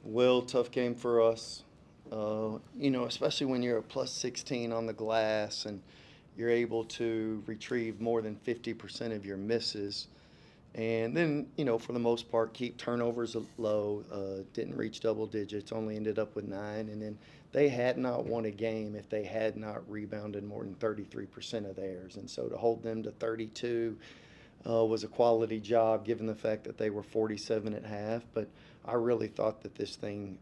Well, tough game for us. Especially when you're a plus 16 on the glass and you're able to retrieve more than 50% of your misses. And then, for the most part, keep turnovers low. Didn't reach double digits, only ended up with 9. And then they had not won a game if they had not rebounded more than 33% of theirs. And so to hold them to 32 was a quality job given the fact that they were 47 at half. But I really thought that this thing,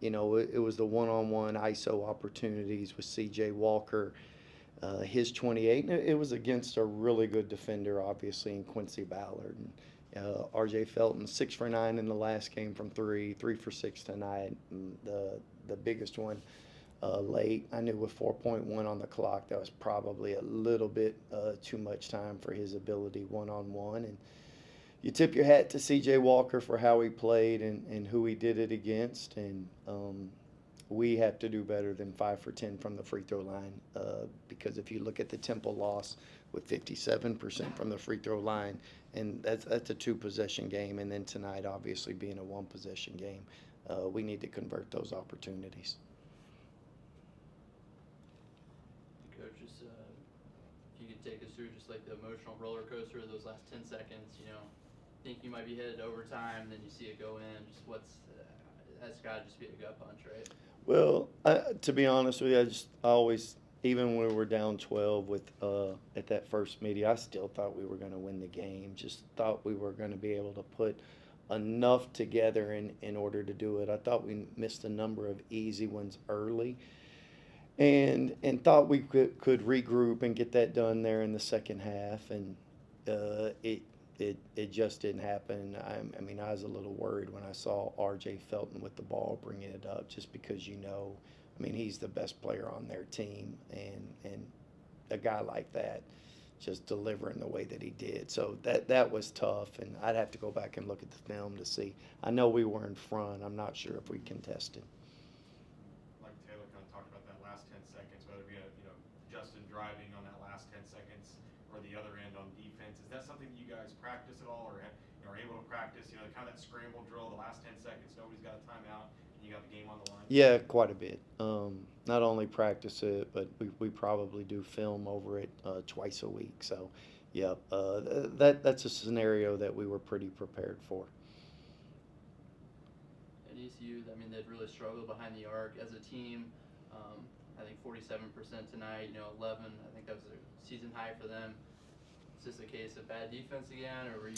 it was the one-on-one ISO opportunities with C.J. Walker, his 28. And it was against a really good defender, obviously, in Quincy Ballard. And R.J. Felton, 6 for 9 in the last game from three, 3 for 6 tonight. And the biggest one late. I knew with 4.1 on the clock, that was probably a little bit too much time for his ability one-on-one. And you tip your hat to C.J. Walker for how he played and who he did it against. And we have to do better than 5 for 10 from the free throw line because if you look at the Temple loss with 57% from the free throw line, and that's a two-possession game, and then tonight obviously being a one-possession game, we need to convert those opportunities. Coach, just if you could take us through just like the emotional roller coaster of those last 10 seconds, think you might be headed to overtime, then you see it go in. Just that's got to just be a gut punch, right? Well, to be honest with you, I always, even when we were down 12 with at that first meeting, I still thought we were going to win the game. Just thought we were going to be able to put enough together in order to do it. I thought we missed a number of easy ones early, and thought we could regroup and get that done there in the second half, and it just didn't happen. I mean, I was a little worried when I saw R.J. Felton with the ball bringing it up, just because I mean, he's the best player on their team, and a guy like that just delivering the way that he did. So that was tough, and I'd have to go back and look at the film to see. I know we were in front. I'm not sure if we contested. Like Taylor kind of talked about that last 10 seconds, whether it be Justin driving on that last 10 seconds or the other end on defense. Is that something that you guys practice at all, or are able to practice? Kind of that scramble drill, the last 10 seconds, nobody's got a timeout, and you got the game on the line. Yeah, quite a bit. Not only practice it, but we probably do film over it twice a week. So, yeah, that's a scenario that we were pretty prepared for. At ECU, I mean, they've really struggled behind the arc as a team. I think 47% tonight, 11. I think that was a season high for them. Is this a case of bad defense again, or were you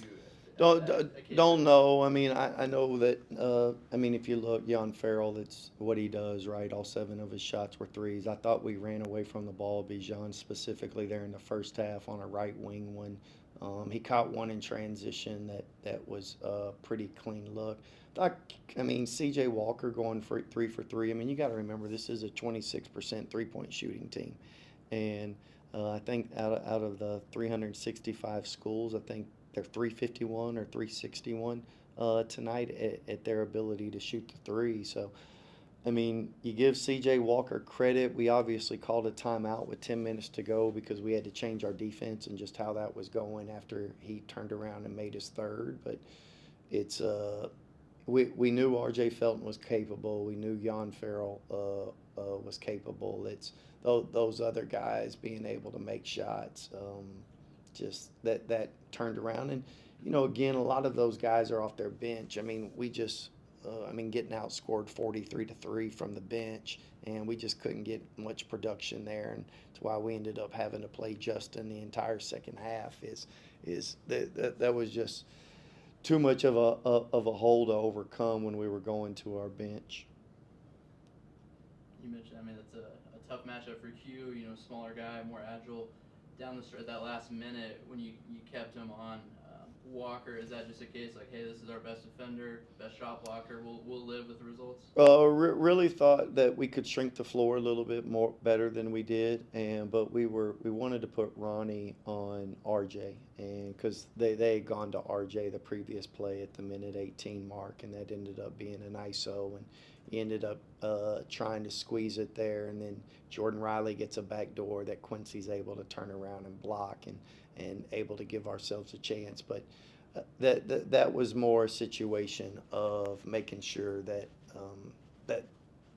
Don't know. I mean, I know that. I mean, if you look, Jan Farrell, that's what he does, right? All 7 of his shots were threes. I thought we ran away from the ball, Bijan specifically there in the first half on a right wing one. He caught one in transition that was a pretty clean look. I mean, C.J. Walker going for 3 for 3. I mean, you got to remember this is a 26% 3-point shooting team, and I think out of the 365 schools, I think they're 351 or 361 tonight at their ability to shoot the three. So, I mean, you give C.J. Walker credit. We obviously called a timeout with 10 minutes to go because we had to change our defense and just how that was going after he turned around and made his third. But it's we knew R.J. Felton was capable. We knew Jan Farrell was capable. It's those other guys being able to make shots. Just that turned around, and again, a lot of those guys are off their bench. I mean, getting outscored 43-3 from the bench, and we just couldn't get much production there, and that's why we ended up having to play Justin the entire second half. Is that was just too much of a hole to overcome when we were going to our bench. You mentioned, I mean, that's a tough matchup for Q, smaller guy, more agile. Down the stretch, that last minute when you kept him on Walker, is that just a case like, hey, this is our best defender, best shot blocker, we'll live with the results? Really thought that we could shrink the floor a little bit more better than we did, but we wanted to put Ronnie on RJ, and because they had gone to RJ the previous play at the minute 18 mark, and that ended up being an ISO, and he ended up trying to squeeze it there, and then Jordan Riley gets a back door that Quincy's able to turn around and block, and able to give ourselves a chance. But That was more a situation of making sure that that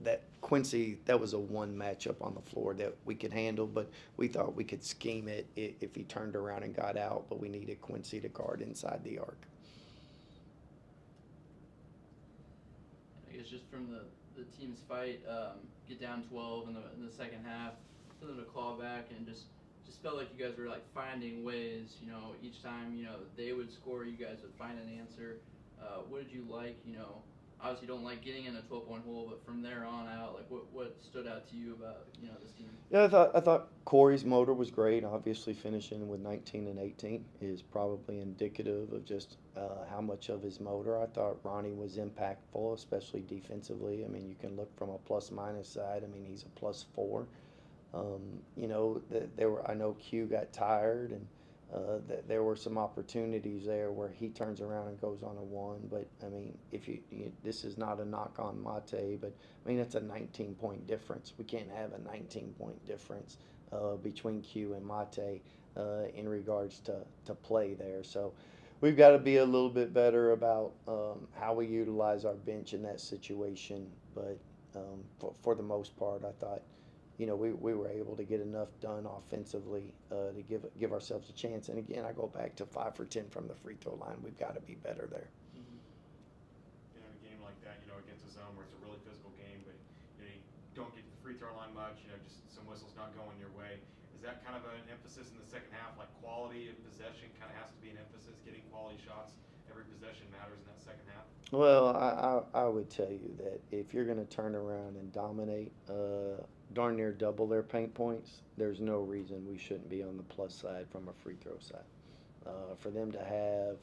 that Quincy, that was a one matchup on the floor that we could handle, but we thought we could scheme it if he turned around and got out, but we needed Quincy to guard inside the arc. I guess just from the team's fight, get down 12 in the second half, for them to claw back and just felt like you guys were like finding ways. You know, each time they would score, you guys would find an answer. What did you like? Obviously you don't like getting in a 12-point hole, but from there on out, like what stood out to you about this team? Yeah, I thought Corey's motor was great. Obviously, finishing with 19 and 18 is probably indicative of just how much of his motor. I thought Ronnie was impactful, especially defensively. I mean, you can look from a plus-minus side. I mean, he's a +4. I know Q got tired, and there were some opportunities there where he turns around and goes on a 1. But I mean, if this is not a knock on Mate, but I mean, it's a 19-point difference. We can't have a 19-point difference between Q and Mate in regards to play there. So we've got to be a little bit better about how we utilize our bench in that situation. But for the most part, I thought, we were able to get enough done offensively to give ourselves a chance. And again, I go back to 5 for 10 from the free throw line. We've got to be better there. Mm-hmm. In a game like that, against a zone where it's a really physical game, but you don't get to the free throw line much, just some whistles not going your way. Is that kind of an emphasis in the second half, like quality of possession kind of has to be an emphasis, getting quality shots? Every possession matters in that second half? Well, I would tell you that if you're going to turn around and dominate, darn near double their paint points, there's no reason we shouldn't be on the plus side from a free throw side. For them to have,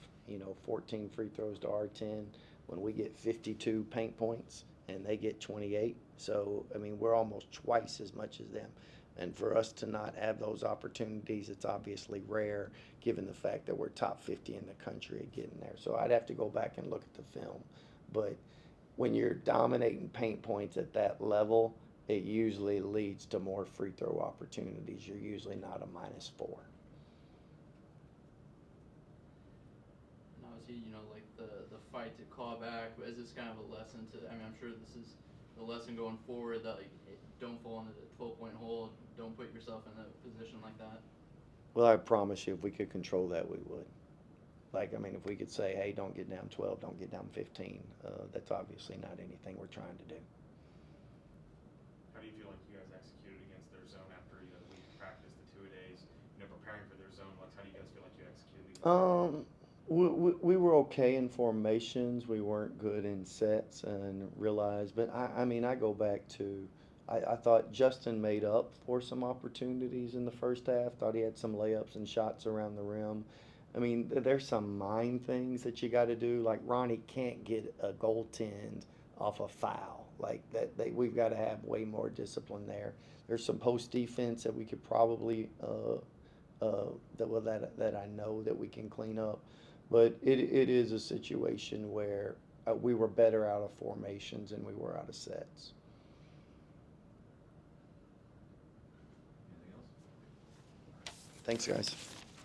14 free throws to our 10 when we get 52 paint points and they get 28. So, I mean, we're almost twice as much as them. And for us to not have those opportunities, it's obviously rare given the fact that we're top 50 in the country at getting there. So I'd have to go back and look at the film. But when you're dominating paint points at that level, it usually leads to more free throw opportunities. You're usually not a -4. And obviously, like the fight to claw back, but is this kind of a lesson to, I mean, I'm sure this is the lesson going forward that don't fall into the 12-point hole, don't put yourself in a position like that? Well, I promise you, if we could control that, we would. Like, I mean, if we could say, hey, don't get down 12, don't get down 15, that's obviously not anything we're trying to do. How do you feel like you guys executed against their zone after we practiced the 2-a-days, preparing for their zone? How do you guys feel like you executed? We were okay in formations. We weren't good in sets and realized. But I mean, I go back to, I thought Justin made up for some opportunities in the first half. Thought he had some layups and shots around the rim. I mean, there's some mind things that you got to do. Like Ronnie can't get a goaltend off a foul. Like that, we've got to have way more discipline there. There's some post defense that we could probably that I know that we can clean up. But it is a situation where we were better out of formations than we were out of sets. Anything else? Thanks, guys.